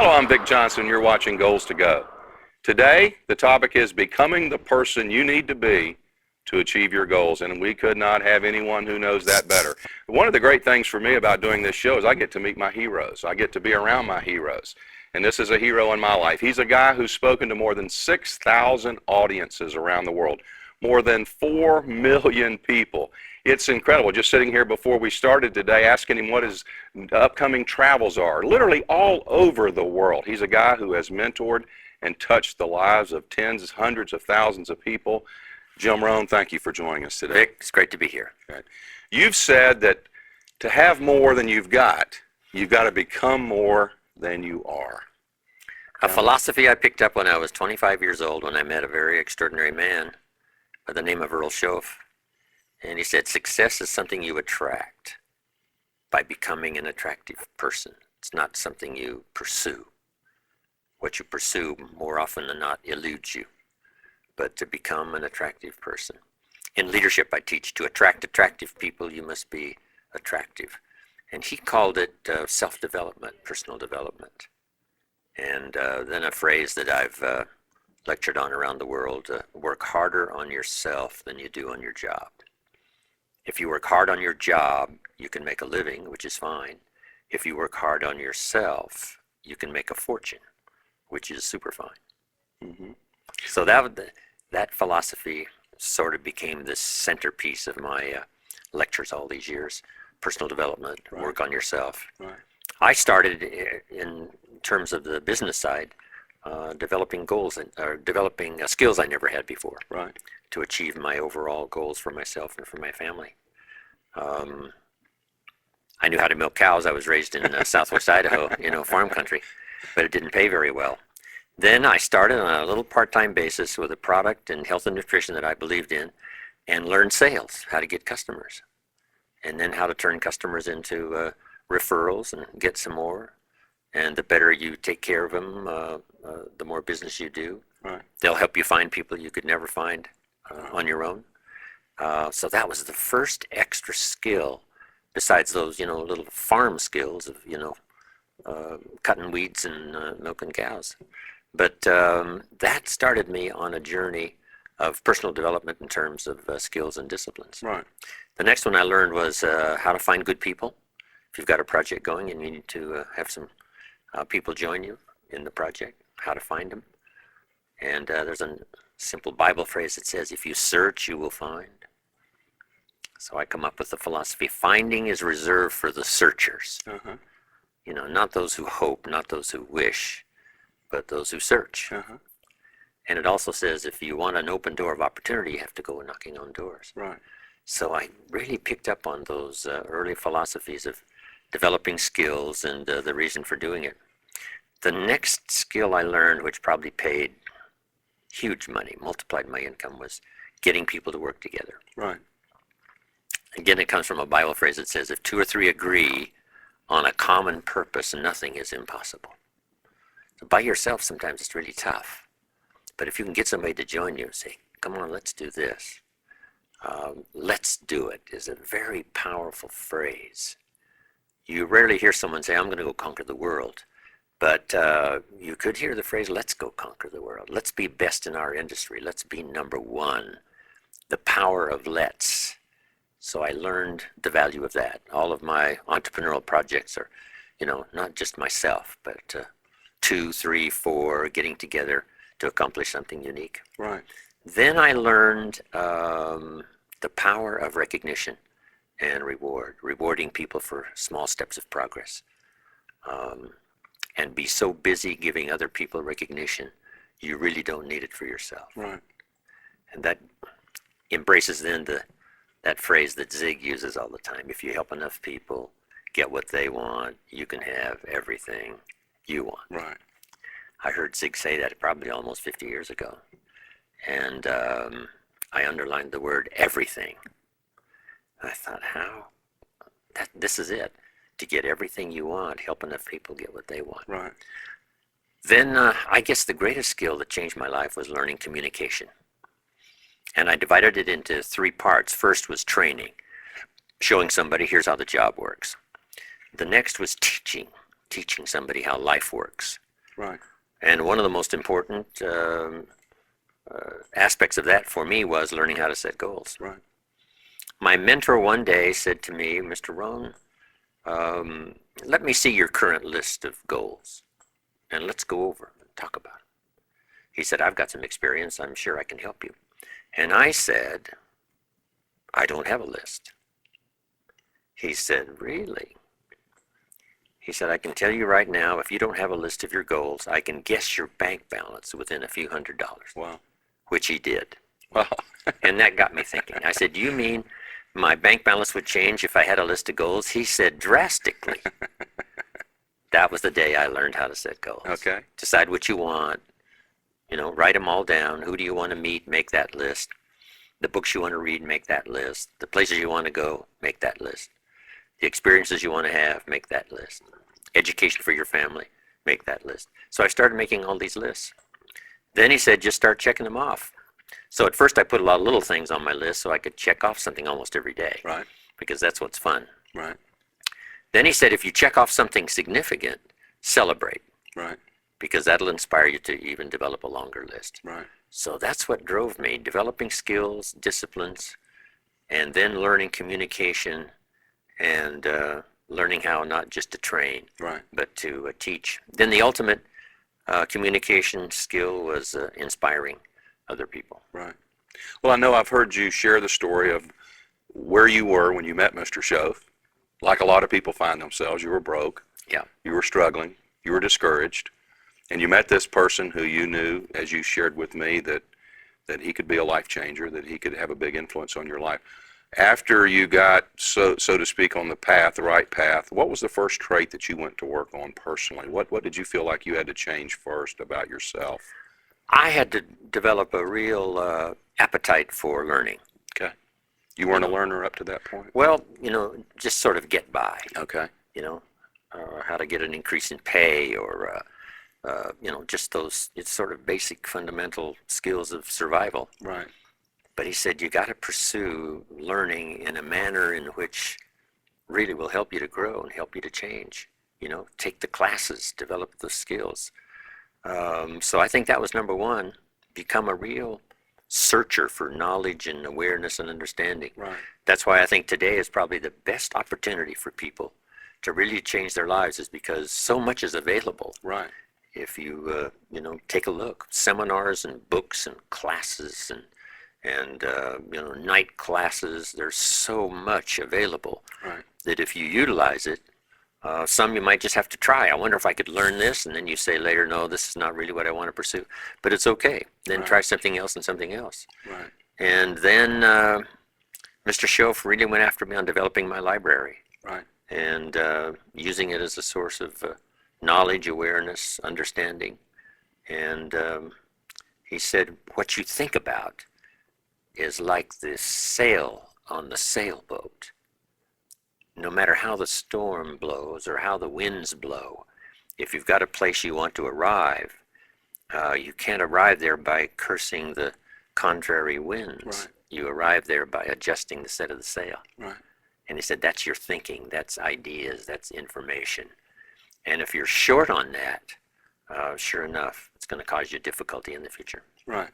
Hello, I'm Vic Johnson. You're watching Goals to Go. Today, the topic is becoming the person you need to be to achieve your goals, and we could not have anyone who knows that better. One of the great things for me about doing this show is I get to meet my heroes. I get to be around my heroes, and this is a hero in my life. He's a guy who's spoken to more than 6,000 audiences around the world, more than 4 million people. It's incredible. Just sitting here before we started today asking him what his upcoming travels are, literally all over the world. He's a guy who has mentored and touched the lives of tens, hundreds of thousands of people. Jim Rohn, thank you for joining us today. Vic, it's great to be here. Okay. You've said that to have more than you've got to become more than you are. A philosophy I picked up when I was 25 years old when I met a very extraordinary man by the name of Earl Schoaf. And he said, success is something you attract by becoming an attractive person. It's not something you pursue. What you pursue more often than not eludes you. But to become an attractive person. In leadership, I teach to attract attractive people, you must be attractive. And he called it self-development, personal development. And then a phrase that I've lectured on around the world, work harder on yourself than you do on your job. If you work hard on your job, you can make a living, which is fine. If you work hard on yourself, you can make a fortune, which is super fine. Mm-hmm. So that philosophy sort of became the centerpiece of my lectures all these years. Personal development, right. Work on yourself. Right. I started in terms of the business side, developing goals or developing skills I never had before, right, to achieve my overall goals for myself and for my family. I knew how to milk cows. I was raised in southwest Idaho, farm country, but it didn't pay very well. Then I started on a little part-time basis with a product in health and nutrition that I believed in and learned sales, how to get customers, and then how to turn customers into referrals and get some more. And the better you take care of them, the more business you do. Right. They'll help you find people you could never find on your own. So that was the first extra skill, besides those, little farm skills of, cutting weeds and milking cows. But that started me on a journey of personal development in terms of skills and disciplines. Right. The next one I learned was how to find good people. If you've got a project going and you need to have some people join you in the project, how to find them. And there's a simple Bible phrase that says, if you search, you will find. So I come up with the philosophy, finding is reserved for the searchers. Uh-huh. Not those who hope, not those who wish, but those who search. Uh-huh. And it also says if you want an open door of opportunity, you have to go knocking on doors. Right. So I really picked up on those early philosophies of developing skills and the reason for doing it. The next skill I learned, which probably paid huge money, multiplied my income, was getting people to work together. Right. Again, it comes from a Bible phrase that says, if 2 or 3 agree on a common purpose, nothing is impossible. So by yourself, sometimes it's really tough. But if you can get somebody to join you and say, come on, let's do this. Let's do it is a very powerful phrase. You rarely hear someone say, I'm going to go conquer the world. But you could hear the phrase, let's go conquer the world. Let's be best in our industry. Let's be number one. The power of let's. So I learned the value of that. All of my entrepreneurial projects are, not just myself, but 2, 3, 4 getting together to accomplish something unique. Right. Then I learned the power of recognition and rewarding people for small steps of progress. And be so busy giving other people recognition, you really don't need it for yourself. Right. And that embraces then that phrase that Zig uses all the time. If you help enough people get what they want, you can have everything you want. Right. I heard Zig say that probably almost 50 years ago. And I underlined the word everything. I thought, how? This is it. To get everything you want, help enough people get what they want. Right. Then I guess the greatest skill that changed my life was learning communication. And I divided it into 3 parts. First was training, showing somebody, here's how the job works. The next was teaching somebody how life works. Right. And one of the most important aspects of that for me was learning how to set goals. Right. My mentor one day said to me, Mr. Rohn, let me see your current list of goals, and let's go over and talk about it. He said, I've got some experience. I'm sure I can help you. And I said, I don't have a list. He said, really? He said, I can tell you right now, if you don't have a list of your goals, I can guess your bank balance within a few $100s. Wow. Which he did. Wow. And that got me thinking. I said, do you mean my bank balance would change if I had a list of goals? He said, drastically. That was the day I learned how to set goals. Okay. Decide what you want, write them all down. Who do you want to meet? Make that list. The books you want to read, make that list. The places you want to go, make that list. The experiences you want to have, make that list. Education for your family, make that list. So I started making all these lists. Then he said, just start checking them off. So at first I put a lot of little things on my list so I could check off something almost every day. Right. Because that's what's fun. Right. Then he said, if you check off something significant, celebrate. Right. Because that'll inspire you to even develop a longer list. Right. So that's what drove me, developing skills, disciplines, and then learning communication and learning how not just to train, Right. but to teach. Then the ultimate communication skill was inspiring other people. Right. Well, I know I've heard you share the story of where you were when you met Mr. Schoaf. Like a lot of people find themselves, you were broke. Yeah. You were struggling. You were discouraged. And you met this person who you knew, as you shared with me, that he could be a life changer, that he could have a big influence on your life. After you got, so to speak, on the path, the right path, what was the first trait that you went to work on personally? What did you feel like you had to change first about yourself? I had to develop a real appetite for learning. Okay. You weren't a learner up to that point? Well, just sort of get by. Okay. How to get an increase in pay or, just those sort of basic fundamental skills of survival. Right. But he said, you got to pursue learning in a manner in which really will help you to grow and help you to change. Take the classes, develop the skills. So I think that was number one, become a real searcher for knowledge and awareness and understanding. Right. That's why I think today is probably the best opportunity for people to really change their lives, is because so much is available. Right. If you, take a look, seminars and books and classes and night classes, there's so much available. Right. That if you utilize it, some you might just have to try. I wonder if I could learn this, and then you say later, no, this is not really what I want to pursue. But it's okay. Then Right. try something else and something else. Right. And then Mr. Schoaf really went after me on developing my library. Right. And using it as a source of knowledge, awareness, understanding. And he said, what you think about is like the sail on the sailboat. No matter how the storm blows or how the winds blow, if you've got a place you want to arrive, you can't arrive there by cursing the contrary winds. Right. You arrive there by adjusting the set of the sail. Right. And he said, that's your thinking, that's ideas, that's information. And if you're short on that, sure enough, it's going to cause you difficulty in the future. Right.